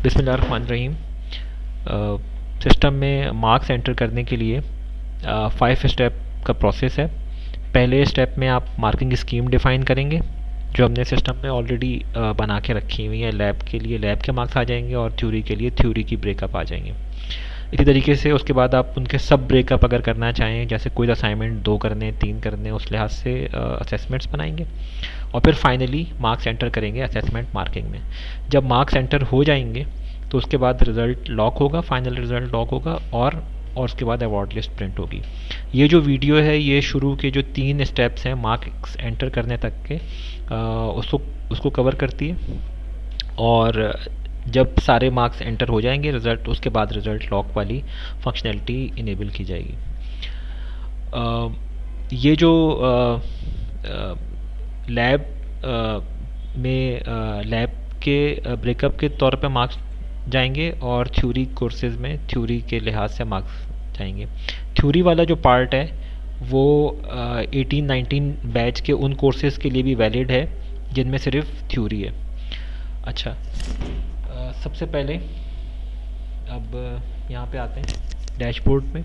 बिस्मिल्लाहिर्रहमानिर्रहीम। सिस्टम में marks enter करने के लिए 5 स्टेप का प्रोसेस है। पहले स्टेप में आप मार्किंग स्कीम डिफ़ाइन करेंगे जो हमने सिस्टम में ऑलरेडी बना के रखी हुई है। लैब के लिए लैब के मार्क्स आ जाएंगे और थ्योरी के लिए थ्योरी की ब्रेकअप आ जाएंगे। इसी तरीके से उसके बाद आप उनके सब ब्रेकअप अगर करना चाहें, जैसे कोई असाइनमेंट 2 करने 3 करने, उस लिहाज से असेसमेंट्स बनाएंगे और फिर फाइनली मार्क्स एंटर करेंगे असेसमेंट मार्किंग में। जब मार्क्स एंटर हो जाएंगे तो उसके बाद रिज़ल्ट लॉक होगा, फाइनल रिज़ल्ट लॉक होगा और उसके बाद अवार्ड लिस्ट प्रिंट होगी। ये जो वीडियो है ये शुरू के जो 3 स्टेप्स हैं मार्क्स एंटर करने तक के, उसको कवर करती है। और जब सारे मार्क्स एंटर हो जाएंगे रिज़ल्ट, उसके बाद रिज़ल्ट लॉक वाली फंक्शनैलिटी इनेबल की जाएगी। ये जो लैब में लैब के ब्रेकअप के तौर पे मार्क्स जाएंगे और थ्योरी कोर्सेज़ में थ्योरी के लिहाज से मार्क्स जाएंगे। थ्योरी वाला जो पार्ट है वो 18-19 बैच के उन कोर्सेज़ के लिए भी वैलिड है जिनमें सिर्फ थ्योरी है। अच्छा, सबसे पहले अब यहाँ पे आते हैं डैशबोर्ड में,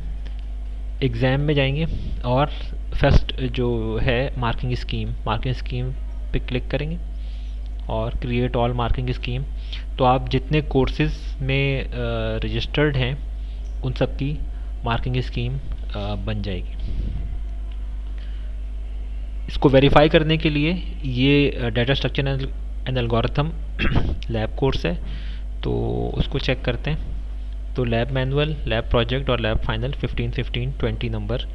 एग्ज़ाम में जाएंगे और फर्स्ट जो है मार्किंग स्कीम पे क्लिक करेंगे और क्रिएट ऑल मार्किंग स्कीम। तो आप जितने कोर्सेज़ में रजिस्टर्ड हैं उन सब की मार्किंग स्कीम बन जाएगी। इसको वेरीफाई करने के लिए ये data structure and algorithm lab course है, तो उसको चेक करते हैं। तो लैब मैनुअल, लैब प्रोजेक्ट और लैब फाइनल 15-15-20 नंबर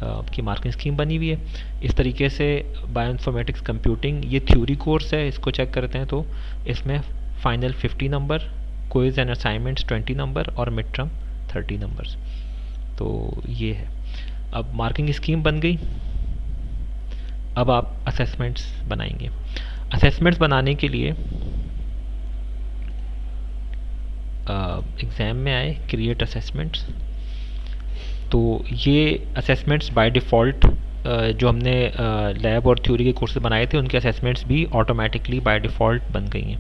की मार्किंग स्कीम बनी हुई है। इस तरीके से बायोइन्फॉर्मेटिक्स कंप्यूटिंग ये थ्योरी कोर्स है, इसको चेक करते हैं तो इसमें final 50 number, quiz and assignments 20 number और मिड टर्म 30 नंबर्स। तो ये है, अब मार्किंग स्कीम बन गई। अब आप असेसमेंट्स बनाएंगे। असेसमेंट्स बनाने के लिए एग्ज़ाम में आए, क्रिएट असेसमेंट्स। तो ये असेसमेंट्स बाय डिफ़ॉल्ट जो हमने लैब और थ्योरी के कोर्सेज बनाए थे उनके असेसमेंट्स भी ऑटोमेटिकली बाय डिफ़ॉल्ट बन गई हैं।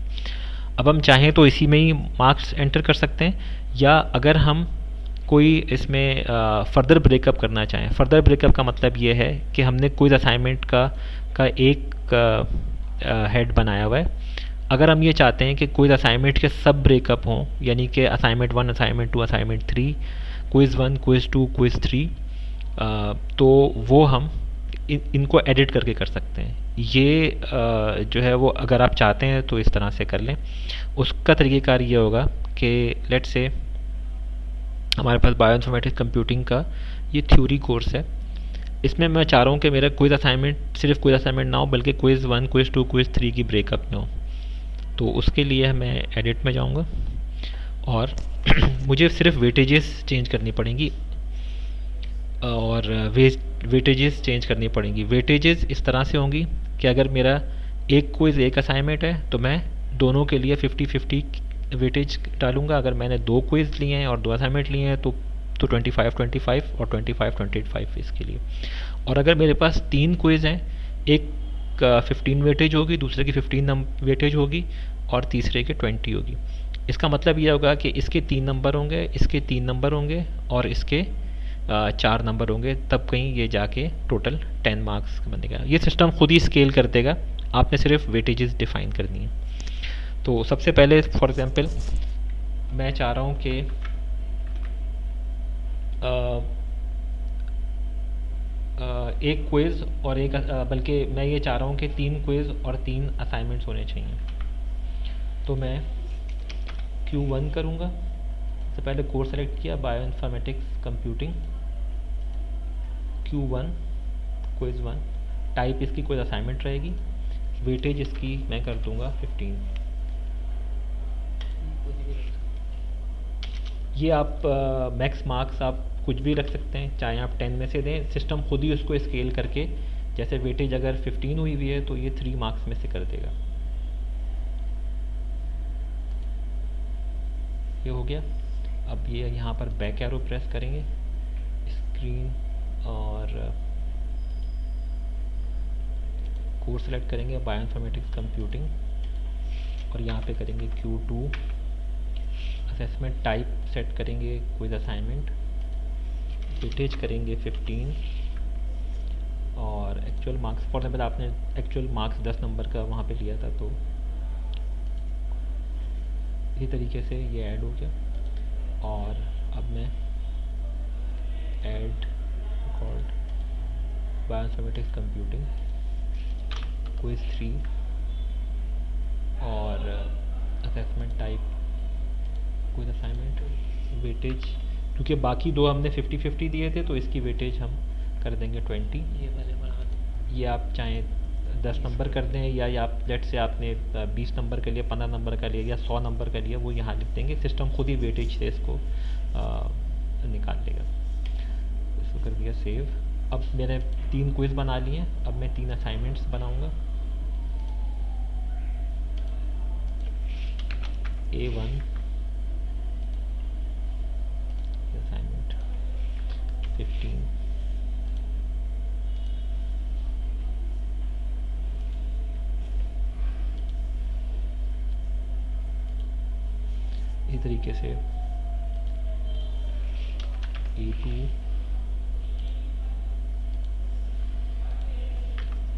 अब हम चाहें तो इसी में ही मार्क्स एंटर कर सकते हैं, या अगर हम कोई इसमें फ़र्दर ब्रेकअप करना चाहें। फ़र्दर ब्रेकअप का मतलब ये है कि हमने कोई असाइनमेंट का एक हेड बनाया हुआ है। अगर हम ये चाहते हैं कि कोई असाइनमेंट के सब ब्रेकअप हों, यानी कि assignment 1, assignment 2, assignment 3, quiz 1, quiz 2, quiz 3, तो वो हम इनको एडिट करके कर सकते हैं। ये जो है वो अगर आप चाहते हैं तो इस तरह से कर लें। उसका तरीक़ेकार ये होगा कि लेट्स से हमारे पास बायोइन्फॉर्मेटिक्स कंप्यूटिंग का ये थ्योरी कोर्स है। इसमें मैं चाह रहा हूँ कि मेरा क्विज़ असाइनमेंट सिर्फ क्विज़ असाइनमेंट ना हो, बल्कि क्विज़ 1, क्विज़ 2, क्विज़ 3 की ब्रेकअप में हो। तो उसके लिए मैं एडिट में जाऊँगा और मुझे सिर्फ वेटेजेस चेंज करनी पड़ेंगी और वेटेजेस चेंज करनी पड़ेंगी। वेटेजेस इस तरह से होंगी कि अगर मेरा एक क्विज़ एक असाइनमेंट है तो मैं दोनों के लिए 50-50 वेटेज डालूंगा। अगर मैंने 2 क्विज़ लिए हैं और 2 असाइनमेंट लिए हैं तो 25-25 और 25-25 इसके लिए। और अगर मेरे पास 3 क्विज़ हैं, एक 15 वेटेज होगी, दूसरे की 15 वेटेज होगी और तीसरे के 20 होगी। इसका मतलब ये होगा कि इसके 3 नंबर होंगे, इसके 3 नंबर होंगे और इसके 4 नंबर होंगे, तब कहीं ये जाके टोटल 10 मार्क्स बनेगा। ये सिस्टम खुद ही स्केल कर देगा, आपने सिर्फ वेटेजेस डिफ़ाइन करनी है। तो सबसे पहले फॉर एग्जांपल मैं चाह रहा हूँ कि एक क्विज़ और एक बल्कि मैं ये चाह रहा हूँ कि 3 क्विज़ और 3 असाइनमेंट्स होने चाहिए। तो मैं Q1 करूँगा। सबसे पहले कोर्स सेलेक्ट किया, bioinformatics computing, Q1 quiz 1। Type इसकी कोई असाइनमेंट रहेगी, वेटेज इसकी मैं कर दूँगा 15। ये आप मैक्स मार्क्स आप कुछ भी रख सकते हैं, चाहे आप 10 में से दें, सिस्टम खुद ही उसको स्केल करके, जैसे वेटेज अगर 15 हुई हुई है तो ये 3 मार्क्स में से कर देगा। ये हो गया। अब ये यहाँ पर बैक एरो प्रेस करेंगे, स्क्रीन और कोर्स सेलेक्ट करेंगे बायोइन्फॉर्मेटिक्स कंप्यूटिंग और यहाँ पे करेंगे Q2 असेसमेंट टाइप सेट करेंगे क्विज असाइनमेंट, वेटेज करेंगे 15 और एक्चुअल मार्क्स, फॉर एग्जाम्पल आपने एक्चुअल मार्क्स 10 नंबर का वहाँ पे लिया था, तो इसी तरीके से ये ऐड हो गया। और अब मैं add record bioinformatics computing quiz 3 और assessment type quiz assignment, weightage क्योंकि बाकी दो हमने 50-50 दिए थे तो इसकी वेटेज हम कर देंगे 20। ये आप चाहें 10 नंबर कर दें या आप लेट से आपने 20 नंबर का लिया, 15 नंबर का लिया या 100 नंबर का लिया, वो यहाँ लिख देंगे, सिस्टम खुद ही वेटेज से इसको निकाल लेगा। इसको कर दिया सेव। अब मैंने 3 क्विज़ बना लिए हैं, अब मैं 3 असाइनमेंट्स बनाऊंगा। A1 असाइनमेंट 15 इसी तरीके से A2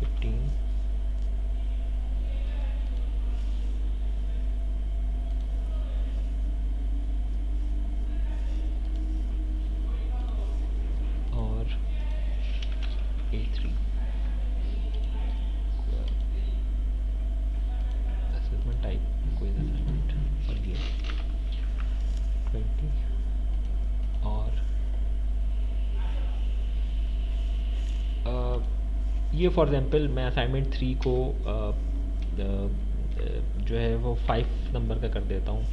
15 और A3 असेसमेंट टाइप कोई असाइनमेंट और ये 20 और ये फॉर एग्जांपल मैं असाइनमेंट 3 को जो है वो 5 नंबर का कर देता हूँ,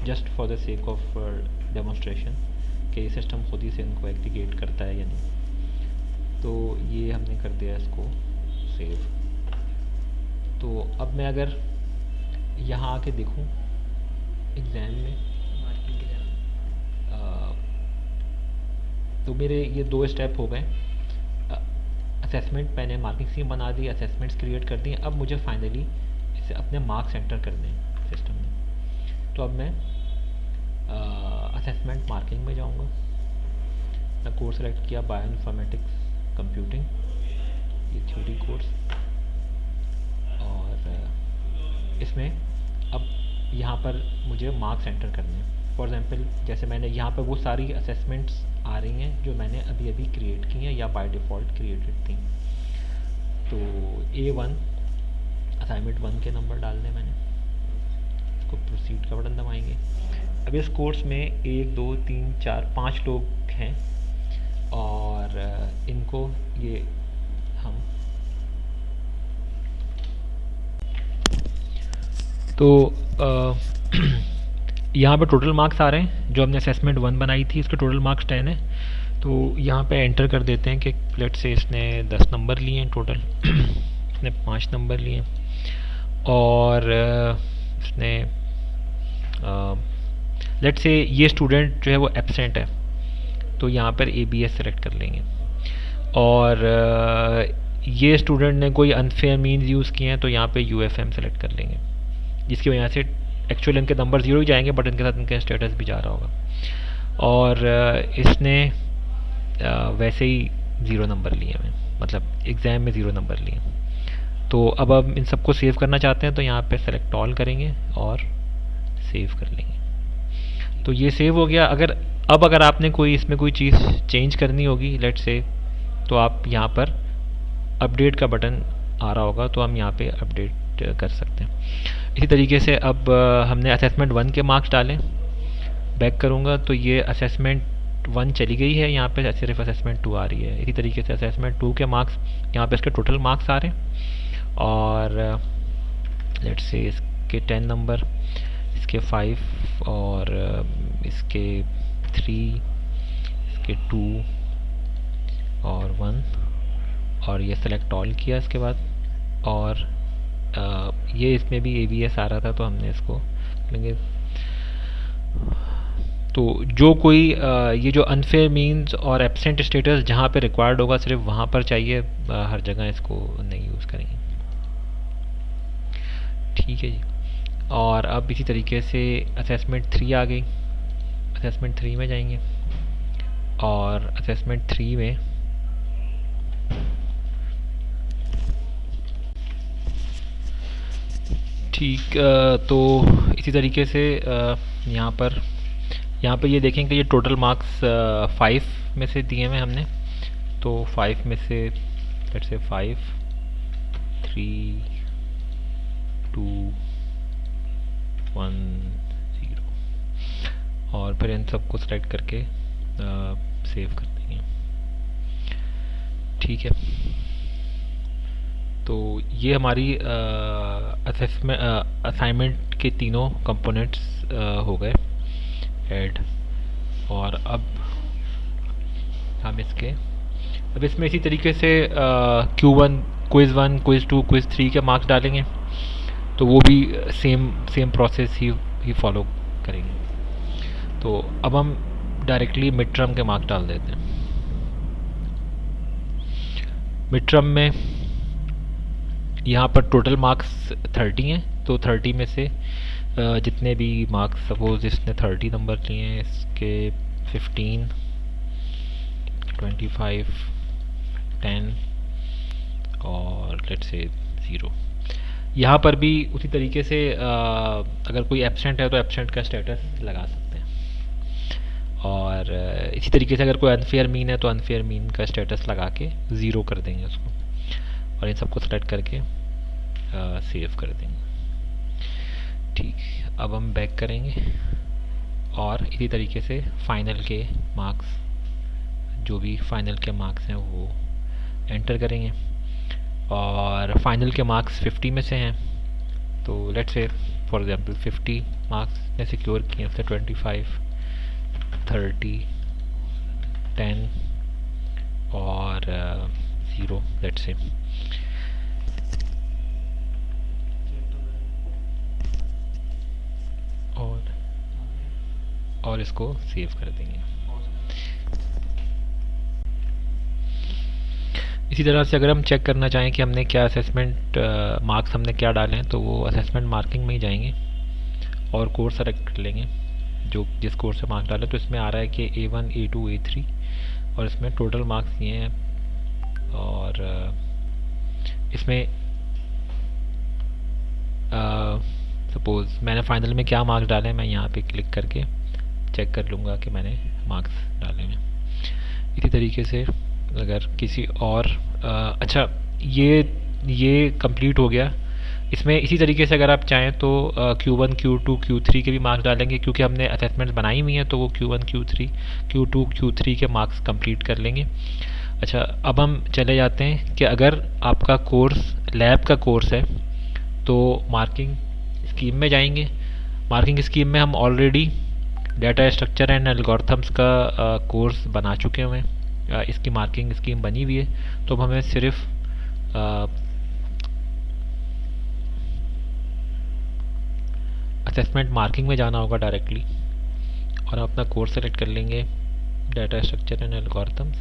just for the sake of demonstration कि सिस्टम खुद ही से इनको एग्रीगेट करता है या नहीं। तो ये हमने कर दिया इसको सेव। तो अब मैं अगर यहाँ आके देखूँ एग्ज़ाम में तो मेरे ये 2 स्टेप हो गए। असेसमेंट मैंने मार्किंग स्कीम बना दी, असेसमेंट्स क्रिएट कर दी। अब मुझे फाइनली इसे अपने मार्क्स एंटर करने हैं सिस्टम में। तो अब मैं असेसमेंट मार्किंग में जाऊंगा। मैं कोर्स सेलेक्ट किया बायोइन्फॉर्मेटिक्स कंप्यूटिंग, ये थ्योरी कोर्स, और इसमें अब यहाँ पर मुझे मार्क्स एंटर करने हैं। फॉर एग्जांपल जैसे मैंने यहाँ पर वो सारी असेसमेंट्स आ रही हैं जो मैंने अभी अभी क्रिएट की हैं या बाय डिफ़ॉल्ट क्रिएटेड थी। तो A1 असाइनमेंट 1 के नंबर डालने मैंने, इसको प्रोसीड का बटन दबाएंगे। अब इस कोर्स में 1 2 3 4 5 लोग हैं और इनको ये हम तो यहाँ पे टोटल मार्क्स आ रहे हैं। जो हमने असेसमेंट 1 बनाई थी इसके टोटल मार्क्स 10 है। तो यहाँ पे एंटर कर देते हैं कि लेट से इसने 10 नंबर लिए हैं टोटल, इसने 5 नंबर लिए हैं और इसने लेट से ये स्टूडेंट जो है वो एब्सेंट है, तो यहाँ पर ABS सेलेक्ट कर लेंगे। और ये स्टूडेंट ने कोई अनफेयर मीन्स यूज़ किए हैं तो यहाँ पे UFM सेलेक्ट कर लेंगे, जिसकी वजह से एक्चुअली इनके नंबर 0 ही जाएंगे बट इनके साथ इनका स्टेटस भी जा रहा होगा। और इसने वैसे ही 0 नंबर लिए हैं, मतलब एग्ज़ाम में 0 नंबर लिए। तो अब हम इन सबको सेव करना चाहते हैं तो यहाँ पे सेलेक्ट ऑल करेंगे और सेव कर लेंगे। तो ये सेव हो गया। अगर आपने कोई इसमें कोई चीज़ चेंज करनी होगी लेट से, तो आप यहाँ पर अपडेट का बटन आ रहा होगा तो हम यहाँ पे अपडेट कर सकते हैं। इसी तरीके से अब हमने असेसमेंट 1 के मार्क्स डालें, बैक करूँगा तो ये असेसमेंट 1 चली गई है, यहाँ पे सिर्फ असेसमेंट 2 आ रही है। इसी तरीके से असेसमेंट 2 के मार्क्स यहाँ पे इसके टोटल मार्क्स आ रहे हैं और लेट्स से इसके 10 नंबर, इसके 5 और इसके 3, इसके 2 और 1 और ये सेलेक्ट ऑल किया इसके बाद। और ये इसमें भी ABS आ रहा था तो हमने इसको लेंगे। तो जो कोई ये जो अनफेयर मीन्स और एब्सेंट स्टेटस जहाँ पे रिक्वायर्ड होगा सिर्फ वहाँ पर चाहिए, हर जगह इसको नहीं यूज़ करेंगे। ठीक है जी। और अब इसी तरीके से असेसमेंट 3 आ गई। असेसमेंट 3 में जाएंगे और असेसमेंट 3 में ठीक तो इसी तरीके से यहाँ पर ये देखें कि ये टोटल मार्क्स 5 में से दिए हुए हमने, तो 5 में से लेट्स से 5 3 2 1 0 और फिर इन सबको सेलेक्ट करके सेव कर देंगे। ठीक है, तो ये हमारी असाइनमेंट के तीनों कंपोनेंट्स हो गए ऐड। और अब हम अब इसमें इसी तरीके से Q1 क्विज़ 1 क्विज़ 2 क्विज़ 3 के मार्क्स डालेंगे, तो वो भी सेम प्रोसेस ही फॉलो करेंगे। तो अब हम डायरेक्टली मिड टर्म के मार्क्स डाल देते हैं। मिड टर्म में यहाँ पर टोटल मार्क्स 30 हैं, तो 30 में से जितने भी मार्क्स, सपोज इसने 30 नंबर लिए हैं, इसके 15 25 10 और लेट्स से 0। यहाँ पर भी उसी तरीके से अगर कोई एब्सेंट है तो एब्सेंट का स्टेटस लगा सकते हैं, और इसी तरीके से अगर कोई अनफेयर मीन है तो अनफेयर मीन का स्टेटस लगा के 0 कर देंगे उसको, और इन सबको सेलेक्ट करके सेव कर देंगे। ठीक, अब हम बैक करेंगे और इसी तरीके से फाइनल के मार्क्स, जो भी फाइनल के मार्क्स हैं वो एंटर करेंगे। और फाइनल के मार्क्स 50 में से हैं, तो let's say for example 50 marks ने सिक्योर किए, उससे 25 30 10 और 0 लेट्स से। और इसको सेव कर देंगे। इसी तरह से अगर हम चेक करना चाहें कि हमने क्या असेसमेंट मार्क्स हमने क्या डाले हैं, तो वो असेसमेंट मार्किंग में ही जाएंगे और कोर्स सेलेक्ट कर लेंगे जो जिस कोर्स से मार्क्स डाले। तो इसमें आ रहा है कि A1 A2 A3 और इसमें टोटल मार्क्स ये हैं। और इसमें सपोज़ मैंने फाइनल में क्या मार्क्स डाले हैं, मैं यहाँ पे क्लिक करके चेक कर लूँगा कि मैंने मार्क्स डाले हैं। इसी तरीके से अगर किसी और अच्छा ये कंप्लीट हो गया। इसमें इसी तरीके से अगर आप चाहें तो Q1 Q2 Q3 के भी मार्क्स डालेंगे, क्योंकि हमने असेसमेंट्स बनाई हुई हैं, तो वो Q1 Q3 Q2 Q3 के मार्क्स कंप्लीट कर लेंगे। अच्छा, अब हम चले जाते हैं कि अगर आपका कोर्स लैब का कोर्स है तो मार्किंग स्कीम में जाएंगे। मार्किंग स्कीम में हम already data structure and algorithms का कोर्स बना चुके हुए हैं, इसकी मार्किंग स्कीम बनी हुई है। तो हमें सिर्फ असेसमेंट मार्किंग में जाना होगा डायरेक्टली, और हम अपना कोर्स सेलेक्ट कर लेंगे, data structure and algorithms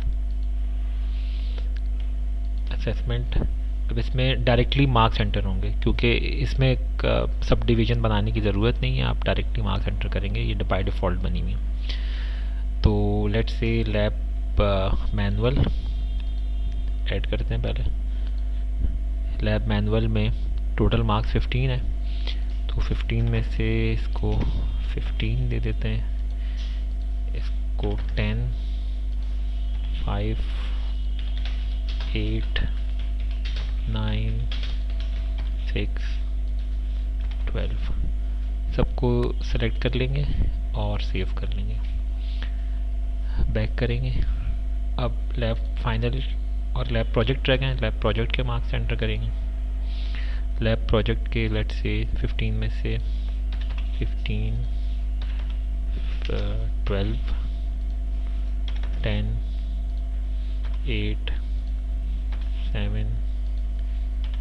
assessment. अब इसमें डायरेक्टली मार्क्स एंटर होंगे, क्योंकि इसमें सब डिवीज़न बनाने की ज़रूरत नहीं है, आप डायरेक्टली मार्क्स एंटर करेंगे, ये बाय डिफ़ॉल्ट बनी हुई है। तो let's say lab manual add करते हैं। पहले लैब मैनुअल में टोटल मार्क्स 15 है, तो 15 में से इसको 15 दे देते हैं, इसको 10 5 8 9 6 12 सबको सेलेक्ट कर लेंगे और सेव कर लेंगे। बैक करेंगे। अब लैब फाइनल और लैब प्रोजेक्ट रह गए, लैब प्रोजेक्ट के मार्क्स एंटर करेंगे। लैब प्रोजेक्ट के लेट्स से 15 में से 15 12 10 8 7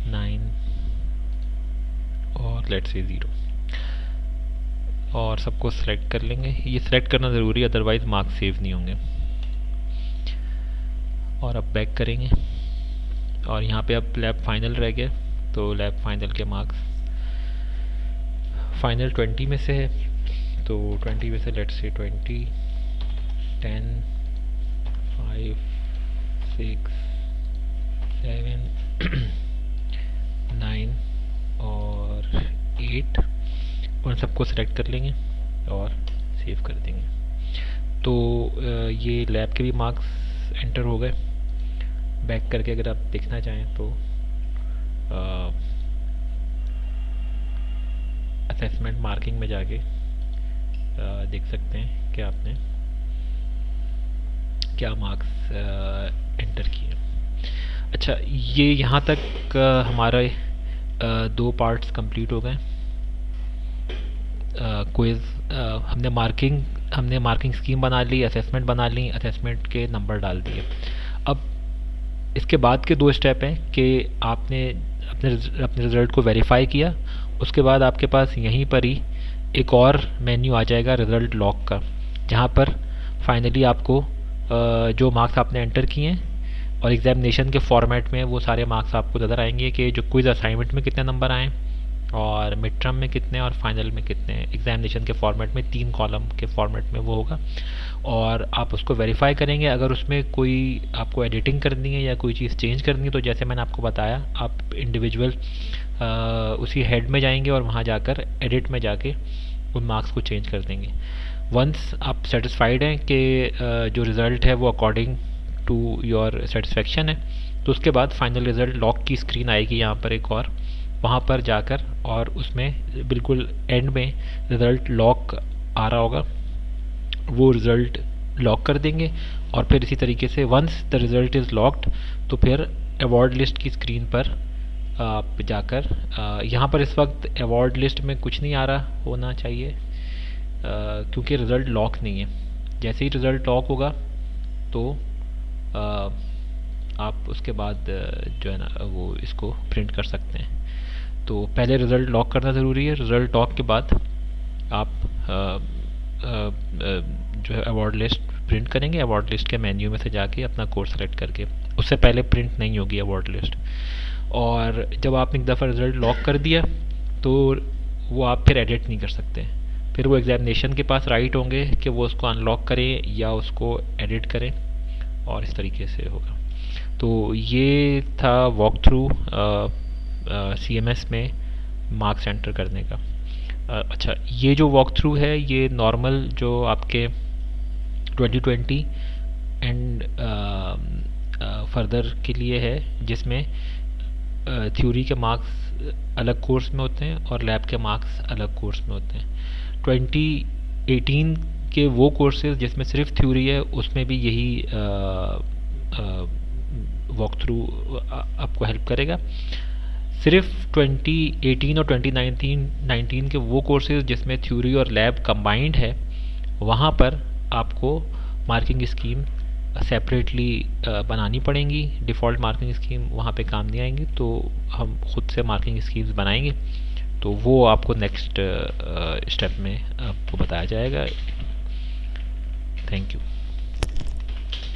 9 और लेट्स से 0 और सबको सिलेक्ट कर लेंगे। ये सिलेक्ट करना ज़रूरी है, अदरवाइज़ मार्क्स सेव नहीं होंगे। और अब बैक करेंगे और यहाँ पे अब लैब फाइनल रह गया, तो लैब फाइनल के मार्क्स फाइनल 20 में से है, तो 20 में से लेट्स से 20, 10, 5, 6, 7, 9 और 8, उन सबको सिलेक्ट कर लेंगे और सेव कर देंगे। तो ये लैब के भी मार्क्स एंटर हो गए। बैक करके अगर आप देखना चाहें तो असेसमेंट मार्किंग में जाके देख सकते हैं कि आपने क्या मार्क्स एंटर किए। अच्छा, ये यहाँ तक हमारे 2 पार्ट्स कंप्लीट हो गए। क्विज़ हमने मार्किंग स्कीम बना ली, असेसमेंट बना ली, असेसमेंट के नंबर डाल दिए। अब इसके बाद के 2 स्टेप हैं कि आपने अपने रिज़ल्ट को वेरीफाई किया, उसके बाद आपके पास यहीं पर ही एक और मेन्यू आ जाएगा रिज़ल्ट लॉक का, जहाँ पर फाइनली आपको जो मार्क्स आपने एंटर किए हैं और एग्जामिनेशन के फॉर्मेट में वो सारे मार्क्स आपको नज़र आएंगे कि जो क्विज़ असाइनमेंट में कितने नंबर आए और मिड टर्म में कितने और फाइनल में कितने। एग्जामिनेशन के फॉर्मेट में 3 कॉलम के फॉर्मेट में वो होगा और आप उसको वेरीफाई करेंगे। अगर उसमें कोई आपको एडिटिंग करनी है या कोई चीज़ चेंज करनी है तो जैसे मैंने आपको बताया, आप इंडिविजुअल उसी हेड में जाएंगे और वहाँ जाकर एडिट में जाके उन मार्क्स को चेंज कर देंगे। वंस आप सेटिस्फाइड हैं कि जो रिज़ल्ट है वो अकॉर्डिंग टू योर सेटिस्फेक्शन है, तो उसके बाद फाइनल रिज़ल्ट लॉक की स्क्रीन आएगी यहाँ पर एक और, वहाँ पर जाकर और उसमें बिल्कुल एंड में रिज़ल्ट लॉक आ रहा होगा, वो रिज़ल्ट लॉक कर देंगे। और फिर इसी तरीके से once the result is locked तो फिर अवार्ड लिस्ट की स्क्रीन पर आप जाकर यहाँ पर इस वक्त अवार्ड लिस्ट में कुछ नहीं आ रहा होना चाहिए क्योंकि रिज़ल्ट लॉक नहीं है। जैसे ही रिज़ल्ट लॉक होगा तो आप उसके बाद जो है ना वो इसको प्रिंट कर सकते हैं। तो पहले रिज़ल्ट लॉक करना ज़रूरी है। रिज़ल्ट लॉक के बाद आप जो है अवार्ड लिस्ट प्रिंट करेंगे, अवार्ड लिस्ट के मेन्यू में से जाके अपना कोर्स सेलेक्ट करके। उससे पहले प्रिंट नहीं होगी अवार्ड लिस्ट। और जब आपने एक दफ़ा रिज़ल्ट लॉक कर दिया तो वो आप फिर एडिट नहीं कर सकते, फिर वो एग्जामिनेशन के पास राइट होंगे कि वो उसको अनलॉक करें या उसको एडिट करें और इस तरीके से होगा। तो ये था वॉक थ्रू CMS में मार्क्स एंटर करने का। अच्छा, ये जो वॉक थ्रू है ये नॉर्मल जो आपके 2020 एंड फर्दर के लिए है, जिसमें थ्योरी के मार्क्स अलग कोर्स में होते हैं और लैब के मार्क्स अलग कोर्स में होते हैं। 2018 के वो कोर्सेज जिसमें सिर्फ थ्योरी है उसमें भी यही वॉक थ्रू आपको हेल्प करेगा। सिर्फ 2018 और 2019 के वो कोर्सेज जिसमें थ्योरी और लैब कंबाइंड है वहाँ पर आपको मार्किंग स्कीम सेपरेटली बनानी पड़ेंगी। डिफ़ॉल्ट मार्किंग स्कीम वहाँ पे काम नहीं आएंगी, तो हम खुद से मार्किंग स्कीम्स बनाएंगे। तो वो आपको नेक्स्ट स्टेप में आपको बताया जाएगा। Thank you.